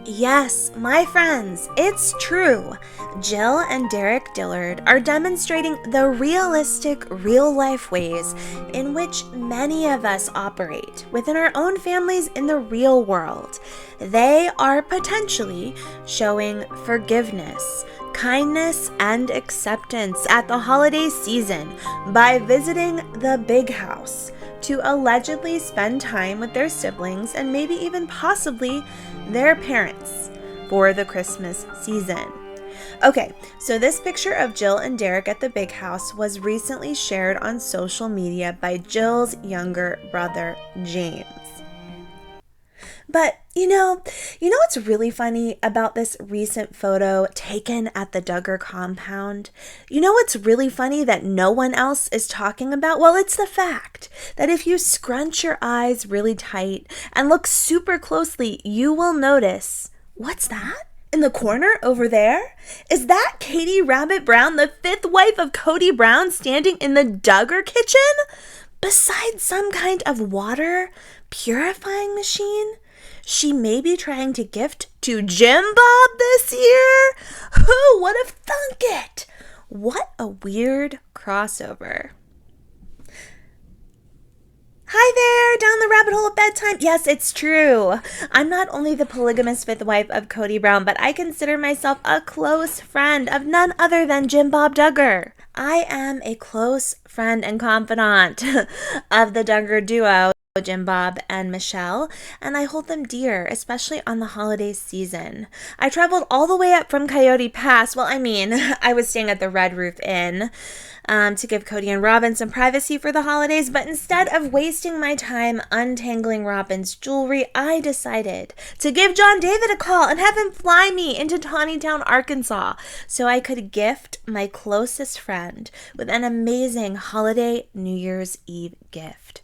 Yes, my friends, it's true. Jill and Derek Dillard are demonstrating the realistic, real life ways in which many of us operate within our own families in the real world. They are potentially showing forgiveness, kindness, and acceptance at the holiday season by visiting the big house to allegedly spend time with their siblings and maybe even possibly their parents for the Christmas season. Okay, so this picture of Jill and Derek at the big house was recently shared on social media by Jill's younger brother, James. But what's really funny about this recent photo taken at the Duggar compound? What's really funny that no one else is talking about? Well, it's the fact that if you scrunch your eyes really tight and look super closely, you will notice, what's that? In the corner over there? Is that Katie Rabbit Brown, the fifth wife of Cody Brown, standing in the Duggar kitchen? Beside some kind of water purifying machine? She may be trying to gift to Jim Bob this year? Who would have thunk it? What a weird crossover. Hi there, down the rabbit hole of bedtime. Yes, it's true. I'm not only the polygamous fifth wife of Cody Brown, but I consider myself a close friend of none other than Jim Bob Duggar. I am a close friend and confidant of the Duggar duo, Jim Bob and Michelle, and I hold them dear, especially on the holiday season. I traveled all the way up from Coyote Pass. I was staying at the Red Roof Inn to give Cody and Robin some privacy for the holidays, but instead of wasting my time untangling Robin's jewelry, I decided to give John David a call and have him fly me into Tawnytown, Arkansas, so I could gift my closest friend with an amazing holiday New Year's Eve gift.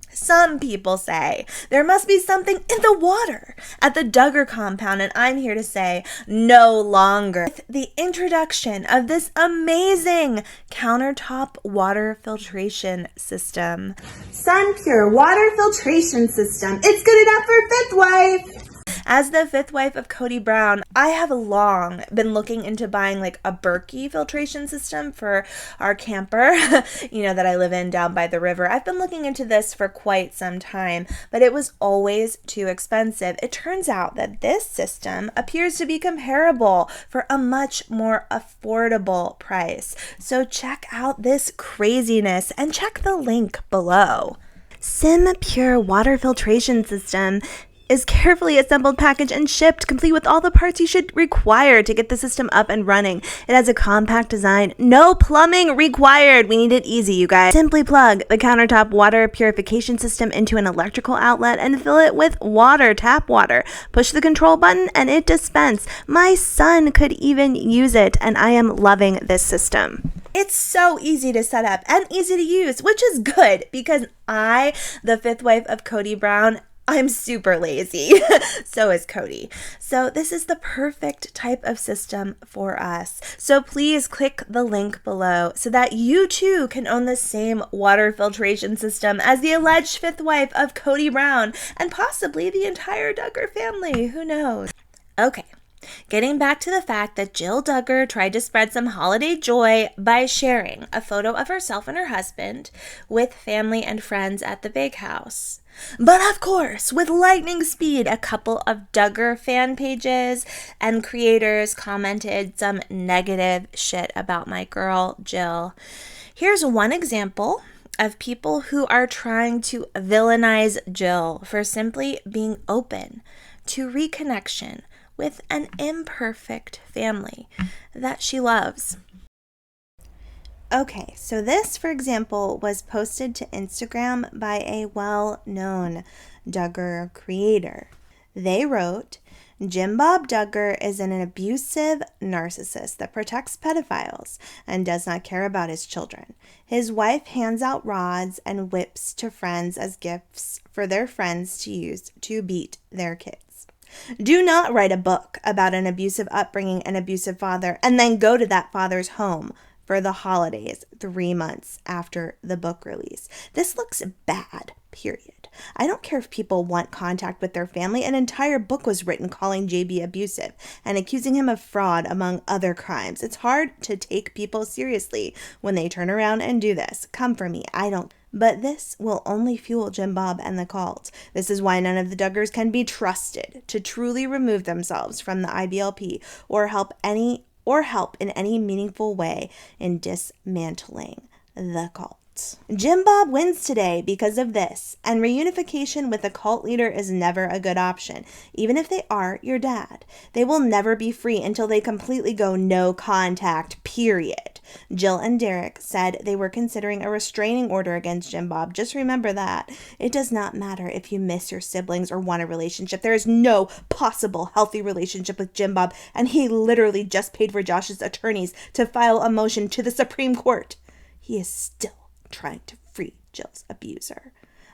Some people say there must be something in the water at the Duggar compound, and I'm here to say no longer. With the introduction of this amazing countertop water filtration system. Simpure water filtration system. It's good enough for fifth wife. As the fifth wife of Cody Brown, I have long been looking into buying like a Berkey filtration system for our camper, that I live in down by the river. I've been looking into this for quite some time, but it was always too expensive. It turns out that this system appears to be comparable for a much more affordable price. So check out this craziness and check the link below. Simpure water filtration system is carefully assembled, packaged, and shipped, complete with all the parts you should require to get the system up and running. It has a compact design, no plumbing required. We need it easy, you guys. Simply plug the countertop water purification system into an electrical outlet and fill it with water, tap water. Push the control button and it dispenses. My son could even use it, and I am loving this system. It's so easy to set up and easy to use, which is good because I, the fifth wife of Cody Brown, I'm super lazy. So is Cody. So this is the perfect type of system for us. So please click the link below so that you too can own the same water filtration system as the alleged fifth wife of Cody Brown and possibly the entire Duggar family. Who knows? Okay. Getting back to the fact that Jill Duggar tried to spread some holiday joy by sharing a photo of herself and her husband with family and friends at the big house. But of course, with lightning speed, a couple of Duggar fan pages and creators commented some negative shit about my girl, Jill. Here's one example of people who are trying to villainize Jill for simply being open to reconnection with an imperfect family that she loves. Okay, so this, for example, was posted to Instagram by a well-known Duggar creator. They wrote, Jim Bob Duggar is an abusive narcissist that protects pedophiles and does not care about his children. His wife hands out rods and whips to friends as gifts for their friends to use to beat their kids. Do not write a book about an abusive upbringing and abusive father and then go to that father's home for the holidays 3 months after the book release. This looks bad, period. I don't care if people want contact with their family. An entire book was written calling JB abusive and accusing him of fraud, among other crimes. It's hard to take people seriously when they turn around and do this. Come for me, I don't. But this will only fuel Jim Bob and the cult. This is why none of the Duggars can be trusted to truly remove themselves from the IBLP or help in any meaningful way in dismantling the cult. Jim Bob wins today because of this, and reunification with a cult leader is never a good option, even if they are your dad. They will never be free until they completely go no contact, period. Jill and Derek said they were considering a restraining order against Jim Bob. Just remember that. It does not matter if you miss your siblings or want a relationship. There is no possible healthy relationship with Jim Bob, and he literally just paid for Josh's attorneys to file a motion to the Supreme Court. He is still trying to free Jill's abuser.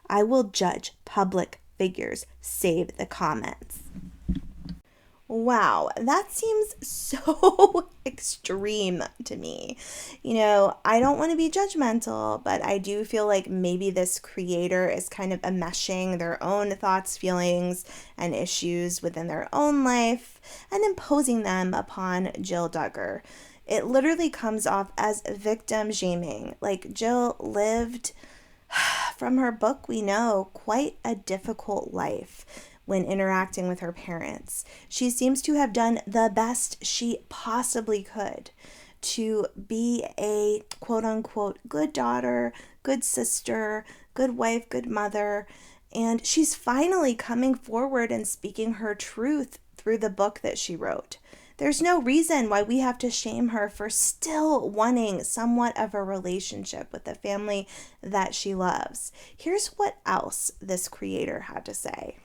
I will judge public figures. Save the comments. Wow, that seems so extreme to me. I don't want to be judgmental, but I do feel like maybe this creator is kind of enmeshing their own thoughts, feelings, and issues within their own life and imposing them upon Jill Duggar. It literally comes off as victim shaming. Like, Jill lived, from her book we know, quite a difficult life when interacting with her parents. She seems to have done the best she possibly could to be a quote-unquote good daughter, good sister, good wife, good mother, and she's finally coming forward and speaking her truth through the book that she wrote. There's no reason why we have to shame her for still wanting somewhat of a relationship with the family that she loves. Here's what else this creator had to say.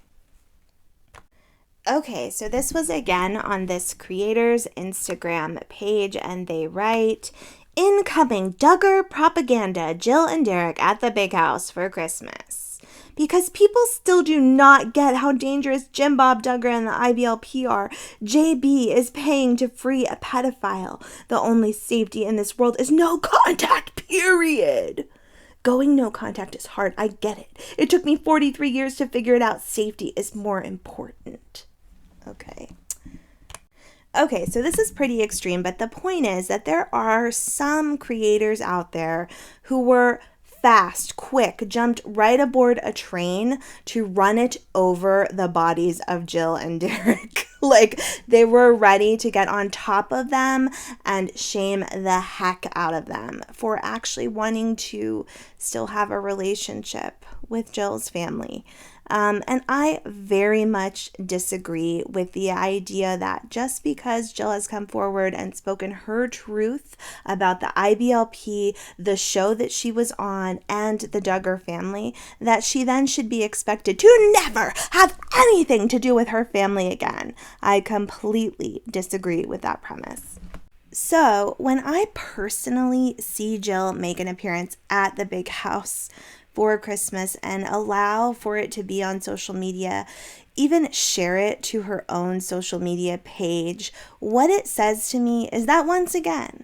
Okay, so this was again on this creator's Instagram page, and they write, "Incoming Duggar propaganda, Jill and Derek at the big house for Christmas." Because people still do not get how dangerous Jim Bob Duggar and the IBLP are. JB is paying to free a pedophile. The only safety in this world is no contact, period. Going no contact is hard, I get it. It took me 43 years to figure it out. Safety is more important. Okay, so this is pretty extreme, but the point is that there are some creators out there who were fast, quick, jumped right aboard a train to run it over the bodies of Jill and Derek. Like, they were ready to get on top of them and shame the heck out of them for actually wanting to still have a relationship with Jill's family. And I very much disagree with the idea that just because Jill has come forward and spoken her truth about the IBLP, the show that she was on, and the Duggar family, that she then should be expected to never have anything to do with her family again. I completely disagree with that premise. So when I personally see Jill make an appearance at the big house for Christmas and allow for it to be on social media, even share it to her own social media page, what it says to me is that once again,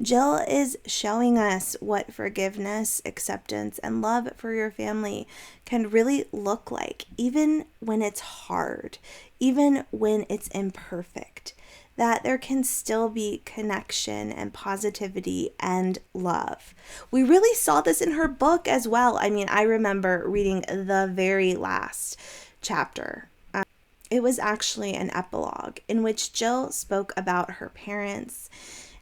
Jill is showing us what forgiveness, acceptance, and love for your family can really look like, even when it's hard, even when it's imperfect. That there can still be connection and positivity and love. We really saw this in her book as well. I mean, I remember reading the very last chapter. It was actually an epilogue in which Jill spoke about her parents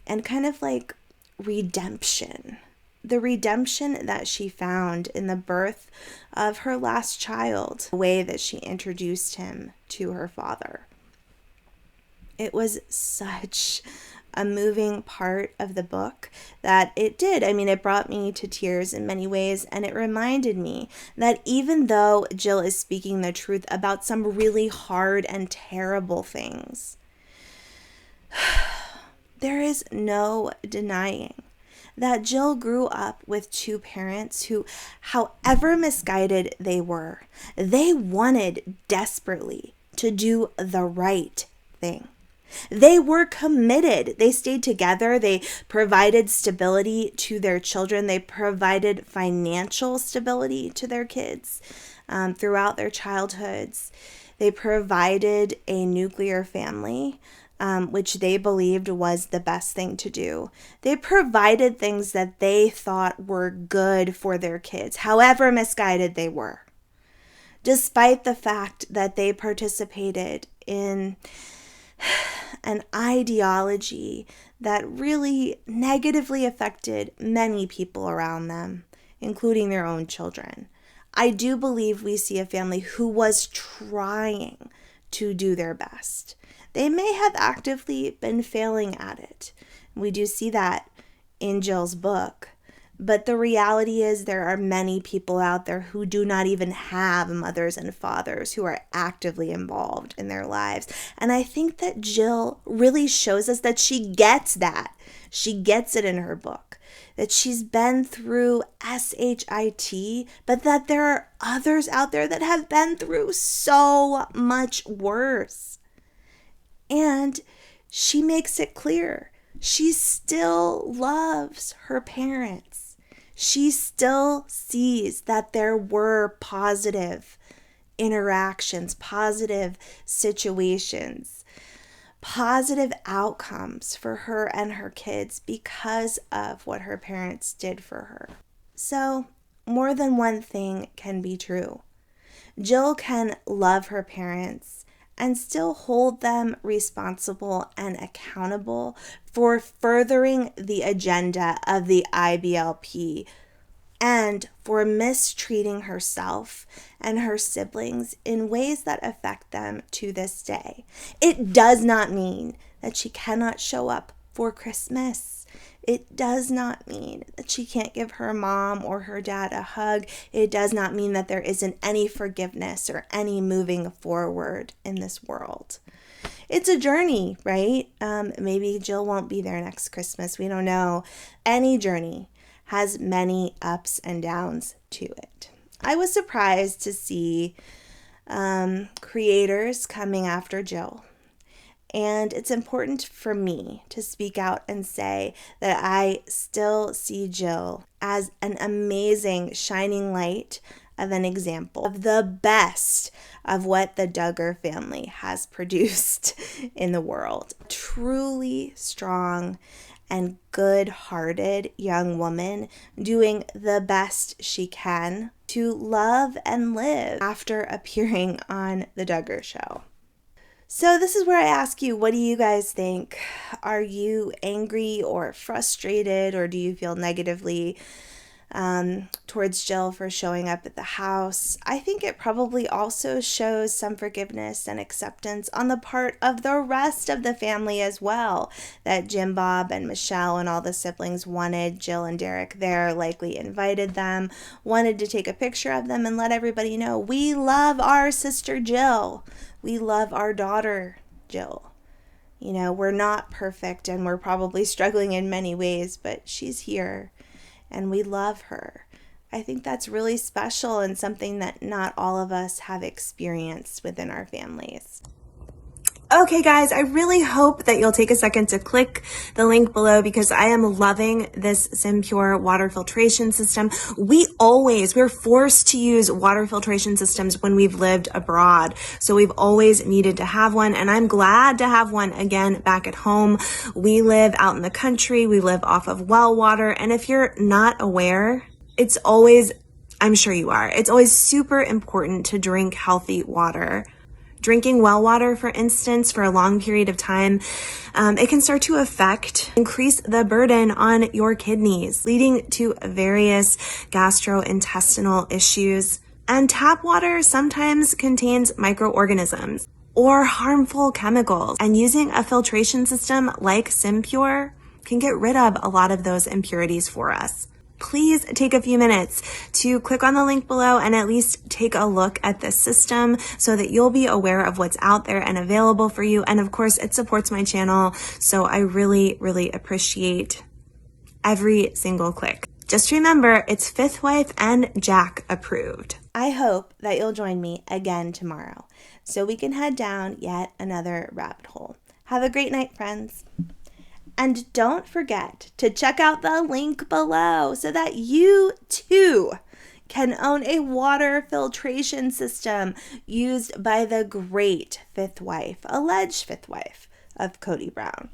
and kind of like redemption. The redemption that she found in the birth of her last child, the way that she introduced him to her father. It was such a moving part of the book that it did. I mean, it brought me to tears in many ways, and it reminded me that even though Jill is speaking the truth about some really hard and terrible things, there is no denying that Jill grew up with two parents who, however misguided they were, they wanted desperately to do the right thing. They were committed. They stayed together. They provided stability to their children. They provided financial stability to their kids throughout their childhoods. They provided a nuclear family, which they believed was the best thing to do. They provided things that they thought were good for their kids, however misguided they were, despite the fact that they participated in an ideology that really negatively affected many people around them, including their own children. I do believe we see a family who was trying to do their best. They may have actively been failing at it. We do see that in Jill's book. But the reality is there are many people out there who do not even have mothers and fathers who are actively involved in their lives. And I think that Jill really shows us that she gets that. She gets it in her book, that she's been through SHIT, but that there are others out there that have been through so much worse. And she makes it clear she still loves her parents. She still sees that there were positive interactions, positive situations, positive outcomes for her and her kids because of what her parents did for her. So, more than one thing can be true. Jill can love her parents and still hold them responsible and accountable for furthering the agenda of the IBLP and for mistreating herself and her siblings in ways that affect them to this day. It does not mean that she cannot show up for Christmas. It does not mean that she can't give her mom or her dad a hug. It does not mean that there isn't any forgiveness or any moving forward in this world. It's a journey, right? Maybe Jill won't be there next Christmas. We don't know. Any journey has many ups and downs to it. I was surprised to see creators coming after Jill. And it's important for me to speak out and say that I still see Jill as an amazing shining light of an example of the best of what the Duggar family has produced in the world. Truly strong and good-hearted young woman doing the best she can to love and live after appearing on the Duggar show. So this is where I ask you, what do you guys think? Are you angry or frustrated, or do you feel negatively towards Jill for showing up at the house? I think it probably also shows some forgiveness and acceptance on the part of the rest of the family as well, that Jim Bob and Michelle and all the siblings wanted Jill and Derek there, likely invited them, wanted to take a picture of them and let everybody know, we love our sister Jill. We love our daughter, Jill. You know, we're not perfect and we're probably struggling in many ways, but she's here and we love her. I think that's really special and something that not all of us have experienced within our families. Okay, guys, I really hope that you'll take a second to click the link below because I am loving this Simpure water filtration system. We're forced to use water filtration systems when we've lived abroad. So we've always needed to have one, and I'm glad to have one again back at home. We live out in the country. We live off of well water. And if you're not aware, I'm sure you are, it's always super important to drink healthy water. Drinking well water, for instance, for a long period of time, it can start to increase the burden on your kidneys, leading to various gastrointestinal issues. And tap water sometimes contains microorganisms or harmful chemicals. And using a filtration system like Simpure can get rid of a lot of those impurities for us. Please take a few minutes to click on the link below and at least take a look at this system so that you'll be aware of what's out there and available for you. And of course, it supports my channel, so I really, really appreciate every single click. Just remember, it's Fifth Wife and Jack approved. I hope that you'll join me again tomorrow so we can head down yet another rabbit hole. Have a great night, friends. And don't forget to check out the link below so that you too can own a water filtration system used by the great fifth wife, alleged fifth wife of Kody Brown.